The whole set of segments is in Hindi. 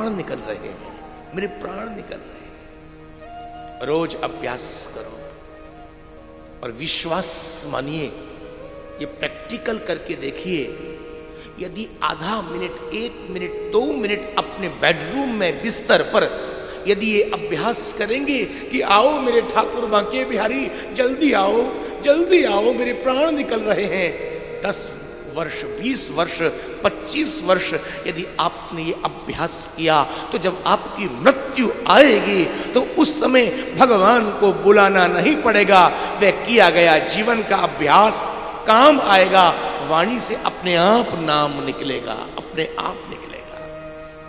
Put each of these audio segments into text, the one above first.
प्राण निकल रहे हैं, मेरे प्राण निकल रहे हैं। रोज अभ्यास करो और विश्वास मानिए, ये प्रैक्टिकल करके देखिए। यदि आधा मिनट, 1 मिनट, 2 मिनट अपने बेडरूम में बिस्तर पर यदि ये अभ्यास करेंगे कि आओ मेरे ठाकुर बांके बिहारी, जल्दी आओ, मेरे प्राण निकल रहे हैं। 10 वर्ष, 20 वर्ष, 25 वर्ष यदि आपने ये अभ्यास किया, तो जब आपकी मृत्यु आएगी तो उस समय भगवान को बुलाना नहीं पड़ेगा। वह किया गया जीवन का अभ्यास काम आएगा। वाणी से अपने आप नाम निकलेगा, अपने आप निकलेगा।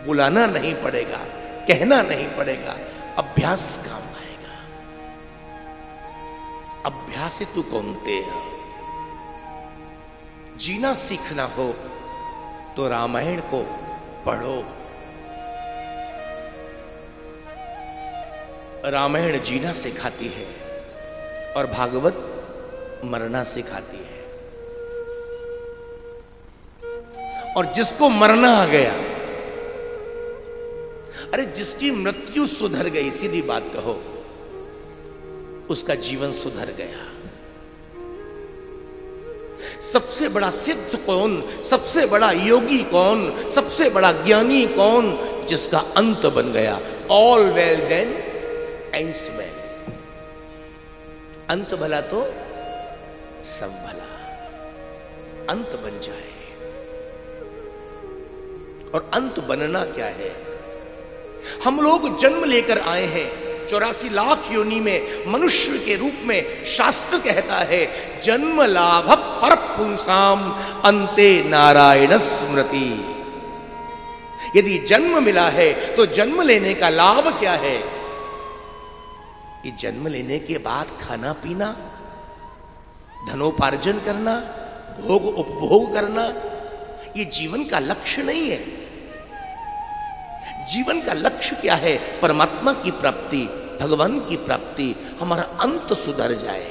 बुलाना नहीं पड़ेगा, कहना नहीं पड़ेगा, अभ्यास काम आएगा। अभ्यास तू कौनते है। जीना सीखना हो तो रामायण को पढ़ो। रामायण जीना सिखाती है और भागवत मरना सिखाती है। और जिसको मरना आ गया, अरे जिसकी मृत्यु सुधर गई, सीधी बात कहो, उसका जीवन सुधर गया। सबसे बड़ा सिद्ध कौन, सबसे बड़ा योगी कौन, सबसे बड़ा ज्ञानी कौन? जिसका अंत बन गया। All well then ends well. अंत भला तो सब भला। अंत बन जाए। और अंत बनना क्या है? हम लोग जन्म लेकर आए हैं 84 लाख योनि में मनुष्य के रूप में। शास्त्र कहता है जन्म लाभ पर पुंसाम अंते नारायण स्मृति। यदि जन्म मिला है तो जन्म लेने का लाभ क्या है? ये जन्म लेने के बाद खाना पीना, धनोपार्जन करना, भोग उपभोग करना, ये जीवन का लक्ष्य नहीं है। जीवन का लक्ष्य क्या है? परमात्मा की प्राप्ति, भगवान की प्राप्ति, हमारा अंत सुधर जाए।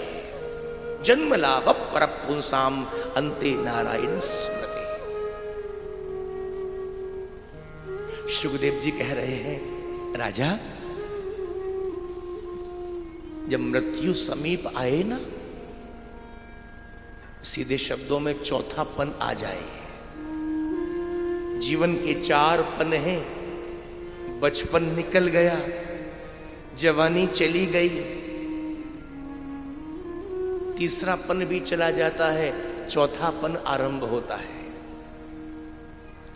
जन्म लाभ पर पुंसाम अंते नारायण स्मृति। सुखदेव जी कह रहे हैं, राजा जब मृत्यु समीप आए ना, सीधे शब्दों में चौथापन आ जाए। जीवन के 4 पन हैं। बचपन निकल गया, जवानी चली गई, तीसरा पन भी चला जाता है, चौथा पन आरंभ होता है।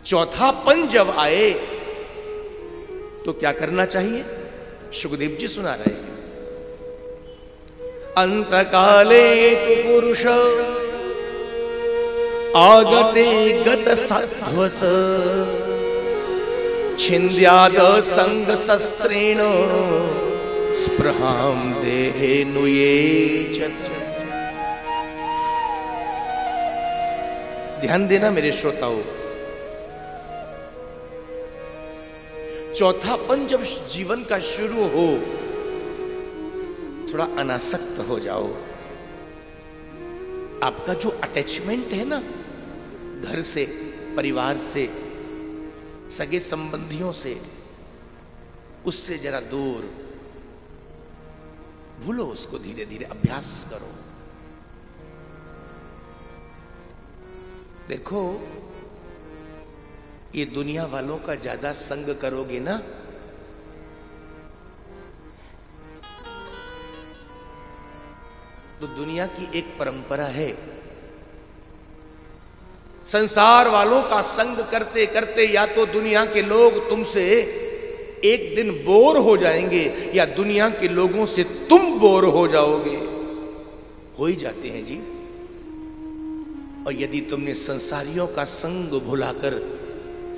चौथा पन जब आए तो क्या करना चाहिए? सुखदेव जी सुना रहे हैं, अंतकाले तु पुरुष आगते गत सत्वस छिन्द्याद संग शस्त्रेण स्पृहाम देहे नुयेचत। ध्यान देना मेरे श्रोताओं, चौथापन जब जीवन का शुरू हो, थोड़ा अनासक्त हो जाओ। आपका जो अटैचमेंट है ना, घर से, परिवार से, सगे संबंधियों से, उससे जरा दूर, भूलो उसको। धीरे धीरे अभ्यास करो। देखो, ये दुनिया वालों का ज्यादा संग करोगे ना, तो दुनिया की एक परंपरा है, संसार वालों का संग करते करते या तो दुनिया के लोग तुमसे एक दिन बोर हो जाएंगे, या दुनिया के लोगों से तुम बोर हो जाओगे। हो ही जाते हैं जी। और यदि तुमने संसारियों का संग भुलाकर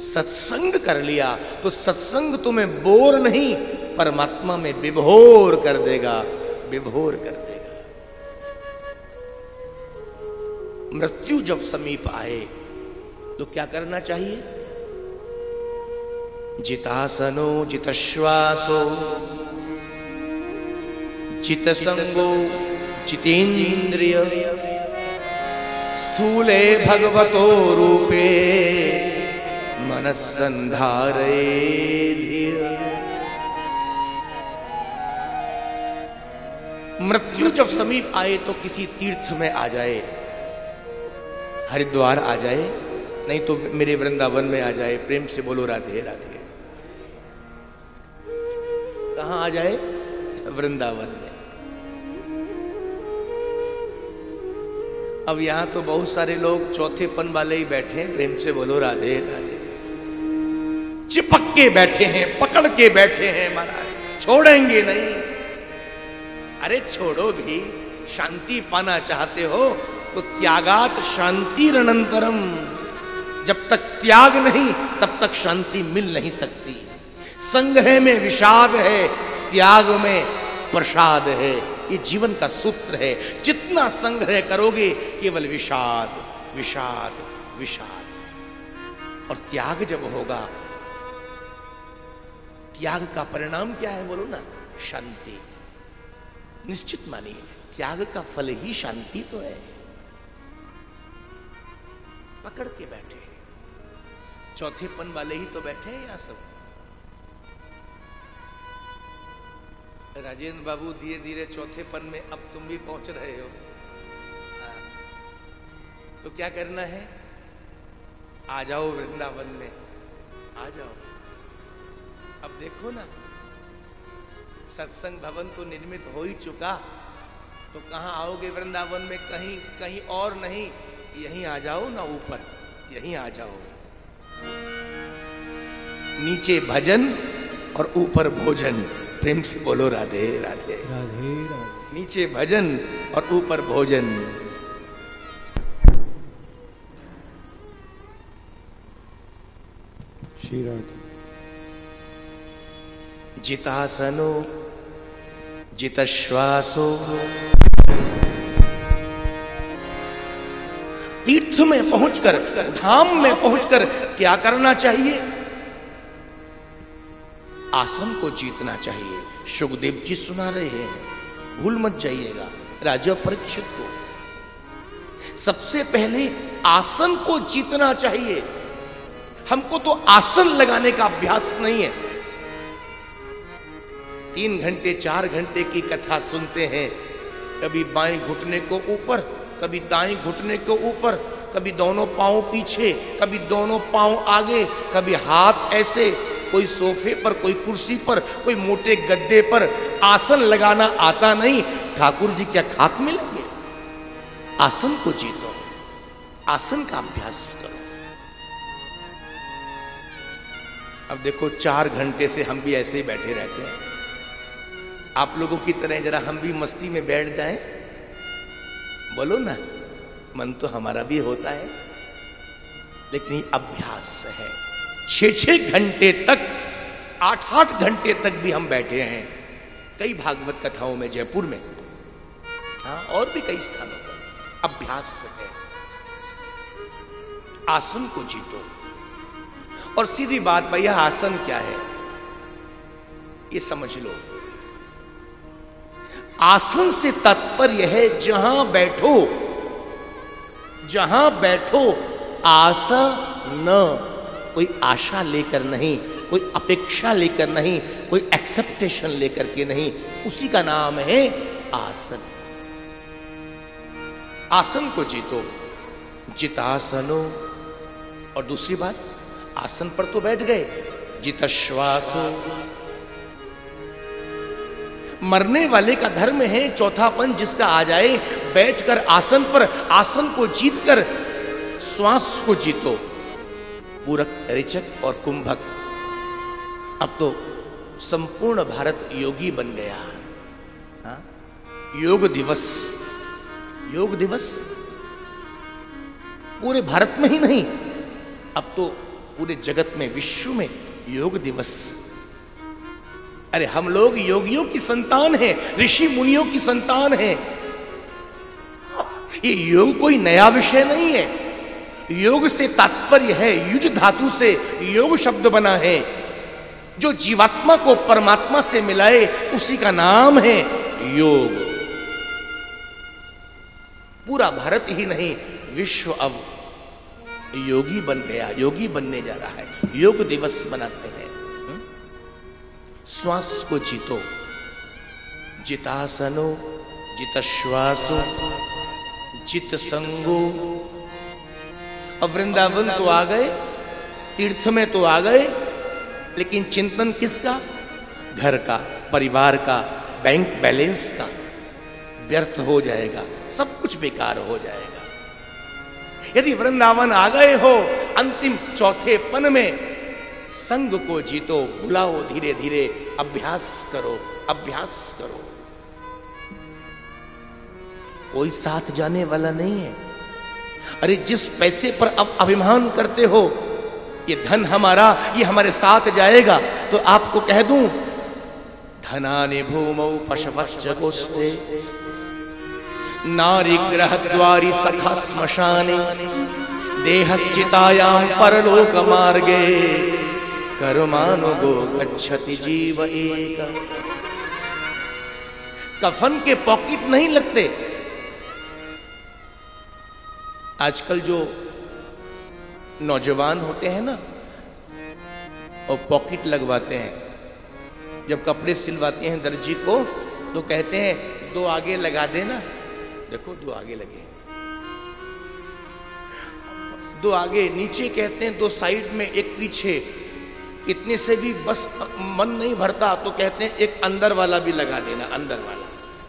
सत्संग कर लिया, तो सत्संग तुम्हें बोर नहीं, परमात्मा में विभोर कर देगा, विभोर कर देगा। मृत्यु जब समीप आए तो क्या करना चाहिए? जितासनो जितश्वासो जितसंगो जितेन्द्रिय स्थूले भगवतो रूपे मन मनस्संधारे धीर। मृत्यु जब समीप आए तो किसी तीर्थ में आ जाए, हरिद्वार आ जाए, नहीं तो मेरे वृंदावन में आ जाए। प्रेम से बोलो राधे राधे। कहां आ जाए? वृंदावन में। अब यहां तो बहुत सारे लोग चौथेपन वाले ही बैठे हैं। प्रेम से बोलो राधे राधे। चिपक के बैठे हैं, पकड़ के बैठे हैं महाराज, छोड़ेंगे नहीं। अरे छोड़ो भी, शांति पाना चाहते हो तो त्यागात शांति रणंतरम। जब तक त्याग नहीं तब तक शांति मिल नहीं सकती। संग्रह में विषाद है, त्याग में प्रसाद है। ये जीवन का सूत्र है। जितना संग्रह करोगे केवल विषाद विषाद विषाद। और त्याग जब होगा, त्याग का परिणाम क्या है बोलो ना? शांति। निश्चित मानिए त्याग का फल ही शांति तो है। पकड़ के बैठे, चौथेपन वाले ही तो बैठे हैं यहां सब। राजेंद्र बाबू धीरे धीरे चौथेपन में अब तुम भी पहुंच रहे हो। तो क्या करना है? आ जाओ वृंदावन में, आ जाओ। अब देखो ना, सत्संग भवन तो निर्मित हो ही चुका, तो कहां आओगे वृंदावन में? कहीं कहीं और नहीं, यहीं आ जाओ ना, ऊपर यहीं आ जाओ। नीचे भजन और ऊपर भोजन। प्रेम से बोलो राधे राधे राधे राधे। नीचे भजन और ऊपर भोजन। श्री राधे। जितासनो जितश्वासो। तीर्थ में पहुंचकर, धाम में पहुंचकर क्या करना चाहिए? आसन को जीतना चाहिए। सुखदेव जी सुना रहे हैं, भूल मत जाइएगा। राजा परीक्षित को सबसे पहले आसन को जीतना चाहिए। हमको तो आसन लगाने का अभ्यास नहीं है। 3 घंटे 4 घंटे की कथा सुनते हैं, कभी बाएं घुटने को ऊपर, कभी दाएं घुटने को ऊपर, कभी दोनों पांव पीछे, कभी दोनों पांव आगे, कभी हाथ ऐसे, कोई सोफे पर, कोई कुर्सी पर, कोई मोटे गद्दे पर। आसन लगाना आता नहीं। ठाकुर जी क्या खाक मिलेंगे? आसन को जीतो, आसन का अभ्यास करो। अब देखो 4 घंटे से हम भी ऐसे ही बैठे रहते हैं। आप लोगों की तरह जरा हम भी मस्ती में बैठ जाएं, बोलो ना। मन तो हमारा भी होता है, लेकिन ये अभ्यास है। 6-6 घंटे तक, 8-8 घंटे तक भी हम बैठे हैं कई भागवत कथाओं में, जयपुर में, हाँ, और भी कई स्थानों पर। अभ्यास है। आसन को जीतो। और सीधी बात, भैया आसन क्या है ये समझ लो। आसन से तात्पर्य है जहां बैठो, जहां बैठो आसन। कोई आशा लेकर नहीं, कोई अपेक्षा लेकर नहीं, कोई एक्सेप्टेशन लेकर के नहीं, उसी का नाम है आसन। आसन को जीतो, जितासनो। और दूसरी बात, आसन पर तो बैठ गए, जितश्वासो। मरने वाले का धर्म है चौथापन जिसका आ जाए, बैठकर आसन पर, आसन को जीतकर श्वास को जीतो। पूरक, ऋचक और कुंभक। अब तो संपूर्ण भारत योगी बन गया। हाँ? योग दिवस, योग दिवस पूरे भारत में ही नहीं, अब तो पूरे जगत में, विश्व में योग दिवस। अरे हम लोग योगियों की संतान हैं, ऋषि मुनियों की संतान हैं। ये योग कोई नया विषय नहीं है। योग से तात्पर्य है, युज धातु से योग शब्द बना है। जो जीवात्मा को परमात्मा से मिलाए उसी का नाम है योग। पूरा भारत ही नहीं, विश्व अब योगी बन गया, योगी बनने जा रहा है। योग दिवस मनाते हैं। श्वास को जीतो, जितासनो जितश्वासो जित संगो। अब वृंदावन तो आ गए, तीर्थ में तो आ गए, लेकिन चिंतन किसका? घर का, परिवार का, बैंक बैलेंस का व्यर्थ हो जाएगा, सब कुछ बेकार हो जाएगा। यदि वृंदावन आ गए हो, अंतिम चौथे पन में संग को जीतो, भुलाओ धीरे धीरे, अभ्यास करो, अभ्यास करो। कोई साथ जाने वाला नहीं है। अरे जिस पैसे पर अब अभिमान करते हो, ये धन हमारा, ये हमारे साथ जाएगा, तो आपको कह दूं, धनानि भूमौ पशवश्च गोष्ठे नारी ग्रह द्वारी सखा श्मशाने देहश्चितायां परलोक मार्गे कर्मानुगो गच्छति जीव एक। कफन के पॉकेट नहीं लगते। आजकल जो नौजवान होते हैं ना, और पॉकेट लगवाते हैं, जब कपड़े सिलवाते हैं दर्जी को, तो कहते हैं 2 आगे लगा देना। देखो 2 आगे लगे, 2 आगे, नीचे कहते हैं 2 साइड में, एक पीछे। इतने से भी बस मन नहीं भरता, तो कहते हैं एक अंदर वाला भी लगा देना, अंदर वाला।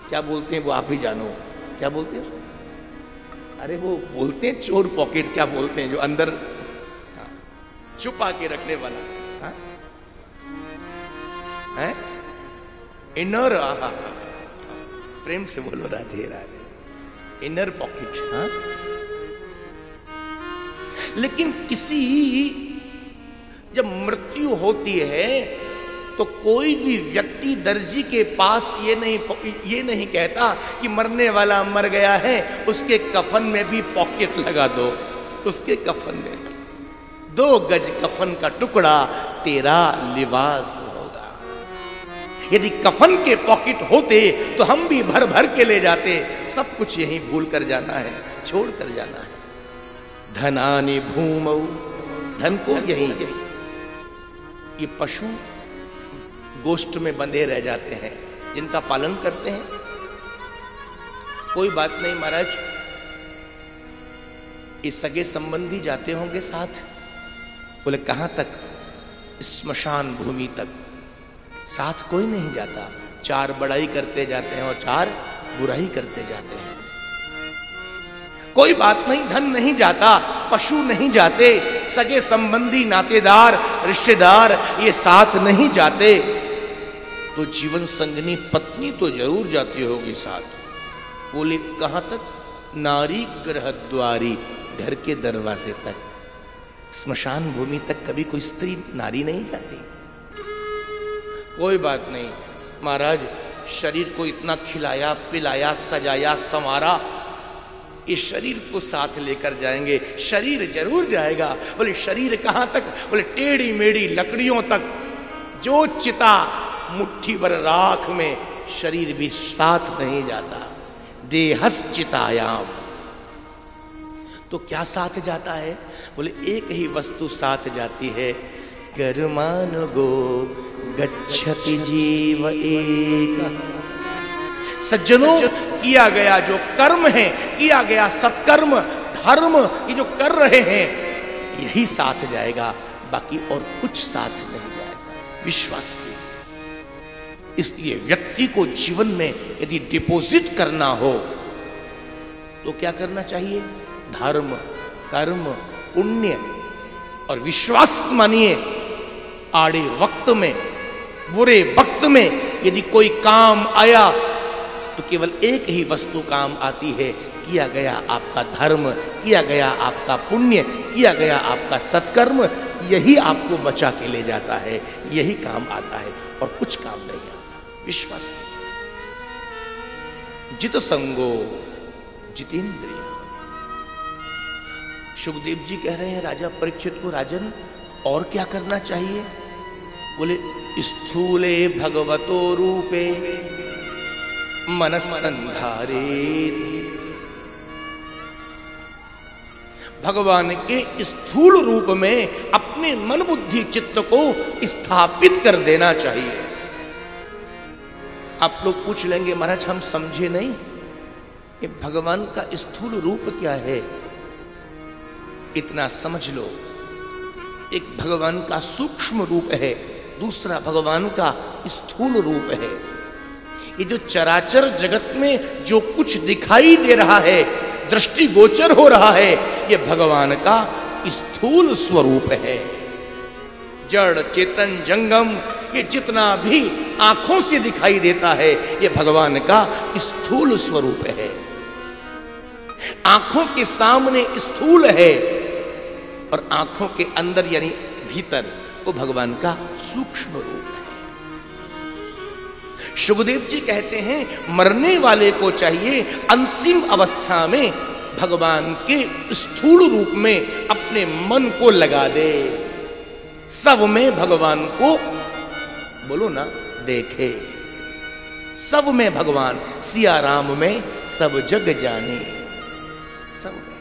क्या बोलते हैं वो आप भी जानो, क्या बोलते हैं? अरे वो बोलते हैं चोर पॉकेट, क्या बोलते हैं जो अंदर छुपा के रखने वाला है? इनर, प्रेम से बोलो राधे राधे, इनर पॉकेट। हाँ, लेकिन किसी जब मृत्यु होती है तो कोई भी व्यक्ति दर्जी के पास ये नहीं कहता कि मरने वाला मर गया है, उसके कफन में भी पॉकेट लगा दो। उसके कफन में 2 गज कफन का टुकड़ा तेरा लिबास होगा। यदि कफन के पॉकेट होते तो हम भी भर भर के ले जाते। सब कुछ यहीं भूल कर जाना है, छोड़ कर जाना है। धनानि भूमौ, धन को यहीं। ये पशु गोष्ठ में बंधे रह जाते हैं, जिनका पालन करते हैं। कोई बात नहीं महाराज, ये सगे संबंधी जाते होंगे साथ। बोले कहां तक? स्मशान भूमि तक। साथ कोई नहीं जाता। 4 बड़ाई करते जाते हैं और 4 बुराई करते जाते हैं। कोई बात नहीं, धन नहीं जाता, पशु नहीं जाते, सगे संबंधी, नातेदार, रिश्तेदार ये साथ नहीं जाते, तो जीवन संगनी पत्नी तो जरूर जाती होगी साथ। बोले कहां तक? नारी ग्रह द्वारी, घर के दरवाजे तक। स्मशान भूमि तक कभी कोई स्त्री नारी नहीं जाती। कोई बात नहीं महाराज, शरीर को इतना खिलाया पिलाया सजाया संवारा, इस शरीर को साथ लेकर जाएंगे। शरीर जरूर जाएगा। बोले शरीर कहां तक? बोले टेढ़ी मेढ़ी लकड़ियों तक। जो चिता मुट्ठी भर राख में, शरीर भी साथ नहीं जाता। देहस चितायाम, तो क्या साथ जाता है? बोले एक ही वस्तु साथ जाती है, कर्मानुगो गच्छति जीव एक। सज्जनों, किया गया जो कर्म है, किया गया सत्कर्म धर्म, ये जो कर रहे हैं, यही साथ जाएगा, बाकी और कुछ साथ नहीं जाएगा। विश्वास की। इसलिए व्यक्ति को जीवन में यदि डिपॉजिट करना हो तो क्या करना चाहिए? धर्म, कर्म, पुण्य और विश्वास। मानिए आड़े वक्त में, बुरे वक्त में यदि कोई काम आया तो केवल एक ही वस्तु काम आती है, किया गया आपका धर्म, किया गया आपका पुण्य, किया गया आपका सत्कर्म, यही आपको बचा के ले जाता है, यही काम आता है और कुछ काम नहीं आता। विश्वास। जित संगो जितेंद्रिय। सुखदेव जी कह रहे हैं राजा परीक्षित को, राजन और क्या करना चाहिए? बोले स्थूले भगवतो रूपे मनस्संधारेत। भगवान के स्थूल रूप में अपने मन बुद्धि चित्त को स्थापित कर देना चाहिए। आप लोग पूछ लेंगे महाराज हम समझे नहीं, ये भगवान का स्थूल रूप क्या है? इतना समझ लो, एक भगवान का सूक्ष्म रूप है, दूसरा भगवान का स्थूल रूप है। ये जो चराचर जगत में जो कुछ दिखाई दे रहा है, दृष्टिगोचर हो रहा है, ये भगवान का स्थूल स्वरूप है। जड़ चेतन जंगम ये जितना भी आंखों से दिखाई देता है, ये भगवान का स्थूल स्वरूप है। आंखों के सामने स्थूल है और आंखों के अंदर यानी भीतर वो भगवान का सूक्ष्म रूप है। शुभदेव जी कहते हैं मरने वाले को चाहिए अंतिम अवस्था में भगवान के स्थूल रूप में अपने मन को लगा दे, सब में भगवान को बोलो ना देखे, सब में भगवान, सिया राम में सब जग जाने, सब में।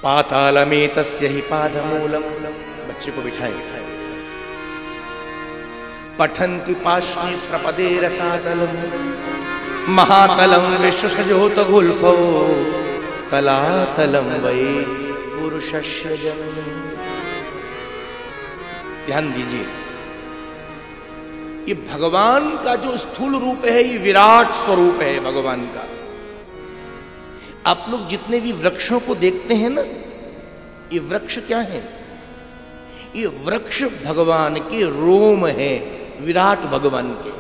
पाताल में तस्य ही पादमूलम, बच्चे को बिठाए बिठाए पठन की पाशनी प्रपदे रसातलम महातलम विश्वसजोत गुल्फो तलातलम वै पुरुषस्य जननी। ध्यान दीजिए, ये भगवान का जो स्थूल रूप है, ये विराट स्वरूप है भगवान का। आप लोग जितने भी वृक्षों को देखते हैं ना, ये वृक्ष क्या है? ये वृक्ष भगवान के रोम है, विराट भगवान के।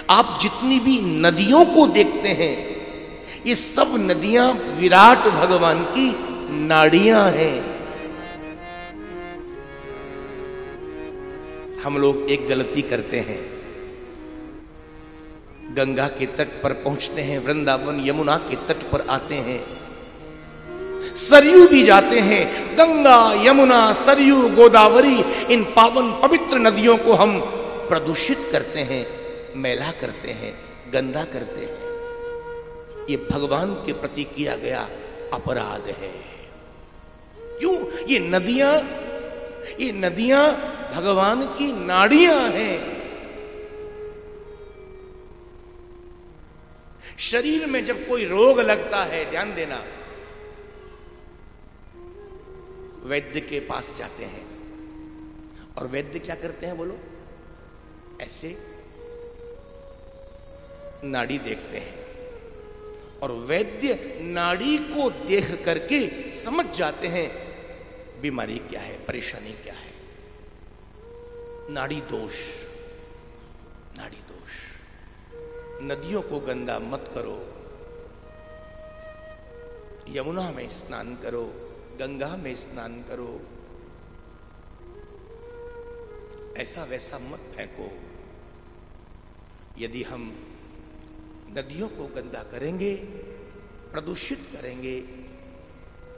आप जितनी भी नदियों को देखते हैं, ये सब नदियां विराट भगवान की नाड़ियां हैं। हम लोग एक गलती करते हैं, गंगा के तट पर पहुंचते हैं, वृंदावन यमुना के तट पर आते हैं, सरयू भी जाते हैं, गंगा यमुना सरयू गोदावरी इन पावन पवित्र नदियों को हम प्रदूषित करते हैं, मैला करते हैं, गंदा करते हैं। ये भगवान के प्रति किया गया अपराध है। क्यों? ये नदियां भगवान की नाड़ियां हैं। शरीर में जब कोई रोग लगता है, ध्यान देना, वैद्य के पास जाते हैं और वैद्य क्या करते हैं बोलो? ऐसे नाड़ी देखते हैं और वैद्य नाड़ी को देख करके समझ जाते हैं बीमारी क्या है, परेशानी क्या है। नाड़ी दोष, नाड़ी दोष। नदियों को गंदा मत करो, यमुना में स्नान करो, गंगा में स्नान करो, ऐसा वैसा मत फेंको। यदि हम नदियों को गंदा करेंगे, प्रदूषित करेंगे,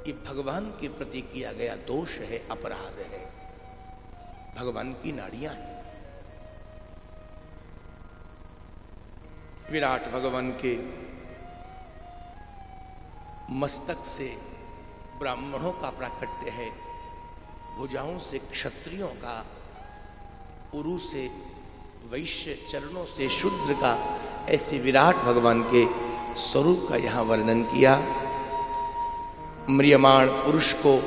ये भगवान के प्रति किया गया दोष है, अपराध है। भगवान की नाड़ियां हैं। विराट भगवान के मस्तक से ब्राह्मणों का प्राकट्य है, भुजाओं से क्षत्रियों का, उरु से वैश्य, चरणों से शूद्र का, ऐसे विराट भगवान के स्वरूप का यहां वर्णन किया। म्रियमाण पुरुष को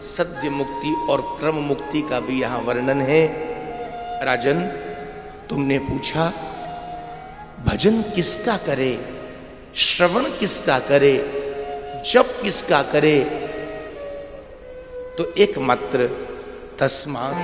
सद्य मुक्ति और क्रम मुक्ति का भी यहां वर्णन है। राजन, तुमने पूछा भजन किसका करे, श्रवण किसका करे, जप किसका करे, तो एकमात्र तस्मात्